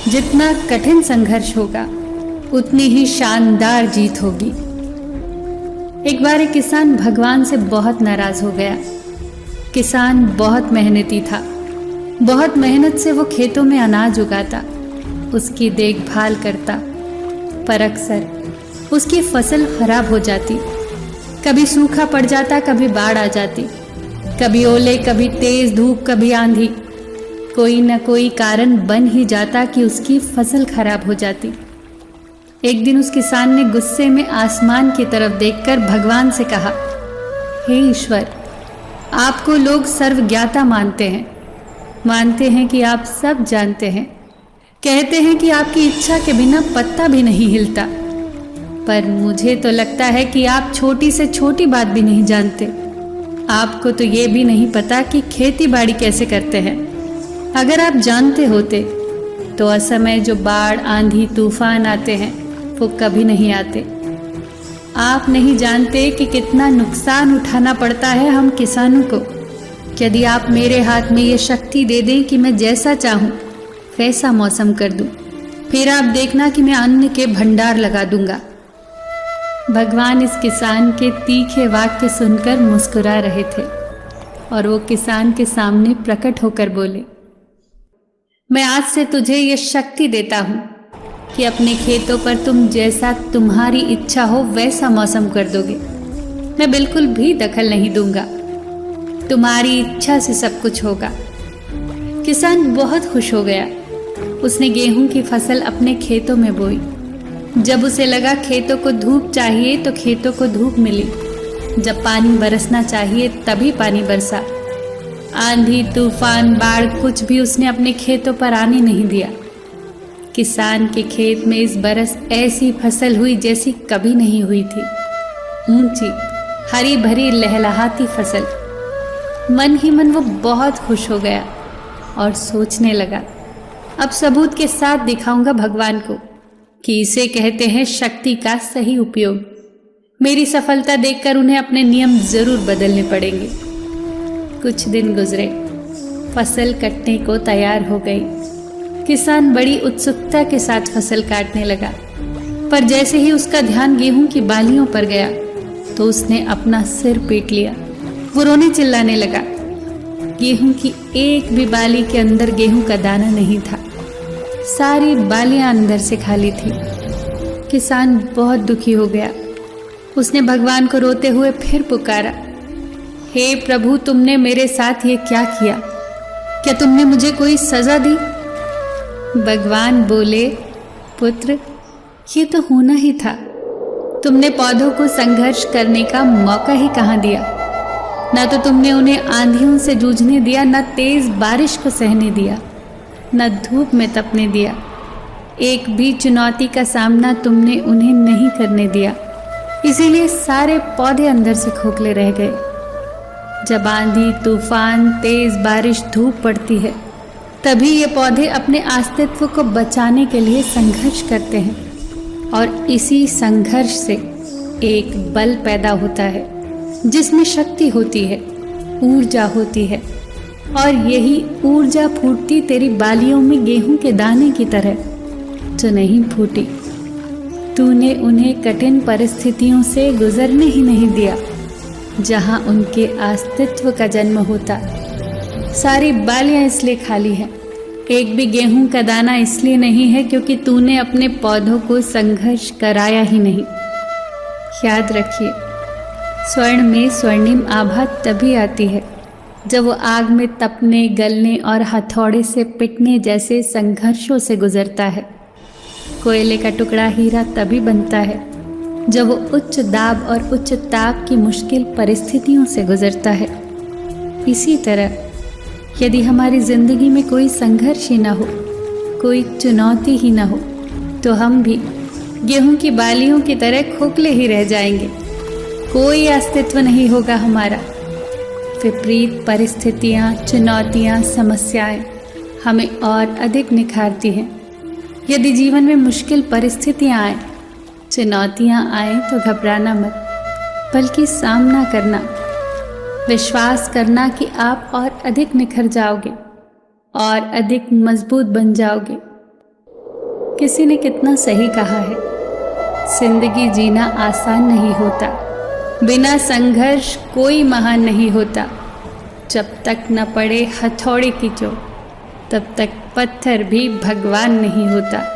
जितना कठिन संघर्ष होगा उतनी ही शानदार जीत होगी। एक बार एक किसान भगवान से बहुत नाराज हो गया। किसान बहुत मेहनती था। बहुत मेहनत से वो खेतों में अनाज उगाता, उसकी देखभाल करता, पर अक्सर उसकी फसल खराब हो जाती। कभी सूखा पड़ जाता, कभी बाढ़ आ जाती, कभी ओले, कभी तेज धूप, कभी आंधी। कोई न कोई कारण बन ही जाता कि उसकी फसल खराब हो जाती। एक दिन उस किसान ने गुस्से में आसमान की तरफ देखकर भगवान से कहा, हे ईश्वर, आपको लोग सर्वज्ञाता मानते हैं कि आप सब जानते हैं, कहते हैं कि आपकी इच्छा के बिना पत्ता भी नहीं हिलता, पर मुझे तो लगता है कि आप छोटी से छोटी बात भी नहीं जानते। आपको तो ये भी नहीं पता कि खेती बाड़ी कैसे करते हैं। अगर आप जानते होते तो असमय जो बाढ़, आंधी, तूफान आते हैं वो कभी नहीं आते। आप नहीं जानते कि कितना नुकसान उठाना पड़ता है हम किसानों को। यदि आप मेरे हाथ में ये शक्ति दे दें कि मैं जैसा चाहूँ वैसा मौसम कर दूँ, फिर आप देखना कि मैं अन्न के भंडार लगा दूंगा। भगवान इस किसान के तीखे वाक्य सुनकर मुस्कुरा रहे थे और वो किसान के सामने प्रकट होकर बोले, मैं आज से तुझे ये शक्ति देता हूँ कि अपने खेतों पर तुम जैसा तुम्हारी इच्छा हो वैसा मौसम कर दोगे। मैं बिल्कुल भी दखल नहीं दूंगा। तुम्हारी इच्छा से सब कुछ होगा। किसान बहुत खुश हो गया। उसने गेहूं की फसल अपने खेतों में बोई। जब उसे लगा खेतों को धूप चाहिए तो खेतों को धूप मिली। जब पानी बरसना चाहिए तभी पानी बरसा। आंधी, तूफान, बाढ़ कुछ भी उसने अपने खेतों पर आने नहीं दिया। किसान के खेत में इस बरस ऐसी फसल हुई जैसी कभी नहीं हुई थी। ऊंची, हरी भरी, लहलहाती फसल। मन ही मन वो बहुत खुश हो गया और सोचने लगा, अब सबूत के साथ दिखाऊंगा भगवान को कि इसे कहते हैं शक्ति का सही उपयोग। मेरी सफलता देखकर उन्हें अपने नियम जरूर बदलने पड़ेंगे। कुछ दिन गुजरे, फसल कटने को तैयार हो गई। किसान बड़ी उत्सुकता के साथ फसल काटने लगा, पर जैसे ही उसका ध्यान गेहूं की बालियों पर गया तो उसने अपना सिर पीट लिया। वो रोने चिल्लाने लगा। गेहूं की एक भी बाली के अंदर गेहूं का दाना नहीं था। सारी बालियां अंदर से खाली थी। किसान बहुत दुखी हो गया। उसने भगवान को रोते हुए फिर पुकारा, हे प्रभु, तुमने मेरे साथ ये क्या किया? क्या तुमने मुझे कोई सजा दी? भगवान बोले, पुत्र, ये तो होना ही था। तुमने पौधों को संघर्ष करने का मौका ही कहाँ दिया। न तो तुमने उन्हें आंधियों से जूझने दिया, न तेज बारिश को सहने दिया, न धूप में तपने दिया। एक भी चुनौती का सामना तुमने उन्हें नहीं करने दिया। इसीलिए सारे पौधे अंदर से खोखले रह गए। जब आंधी, तूफान, तेज बारिश, धूप पड़ती है तभी ये पौधे अपने अस्तित्व को बचाने के लिए संघर्ष करते हैं और इसी संघर्ष से एक बल पैदा होता है जिसमें शक्ति होती है, ऊर्जा होती है। और यही ऊर्जा फूटती तेरी बालियों में गेहूं के दाने की तरह जो नहीं फूटी। तूने उन्हें कठिन परिस्थितियों से गुजरने ही नहीं दिया जहां उनके अस्तित्व का जन्म होता। सारी बालियां इसलिए खाली हैं, एक भी गेहूं का दाना इसलिए नहीं है क्योंकि तूने अपने पौधों को संघर्ष कराया ही नहीं। याद रखिए, स्वर्ण में स्वर्णिम आभा तभी आती है जब वो आग में तपने, गलने और हथौड़े से पिटने जैसे संघर्षों से गुजरता है। कोयले का टुकड़ा हीरा तभी बनता है जब वो उच्च दाब और उच्च ताप की मुश्किल परिस्थितियों से गुजरता है। इसी तरह यदि हमारी जिंदगी में कोई संघर्ष ही ना हो, कोई चुनौती ही ना हो, तो हम भी गेहूं की बालियों की तरह खोखले ही रह जाएंगे। कोई अस्तित्व नहीं होगा हमारा। विपरीत परिस्थितियां, चुनौतियां, समस्याएं हमें और अधिक निखारती हैं। यदि जीवन में मुश्किल परिस्थितियां आए, चुनौतियां आए तो घबराना मत, बल्कि सामना करना, विश्वास करना कि आप और अधिक निखर जाओगे और अधिक मजबूत बन जाओगे। किसी ने कितना सही कहा है, जिंदगी जीना आसान नहीं होता, बिना संघर्ष कोई महान नहीं होता। जब तक न पड़े हथौड़े की चोट, तब तक पत्थर भी भगवान नहीं होता।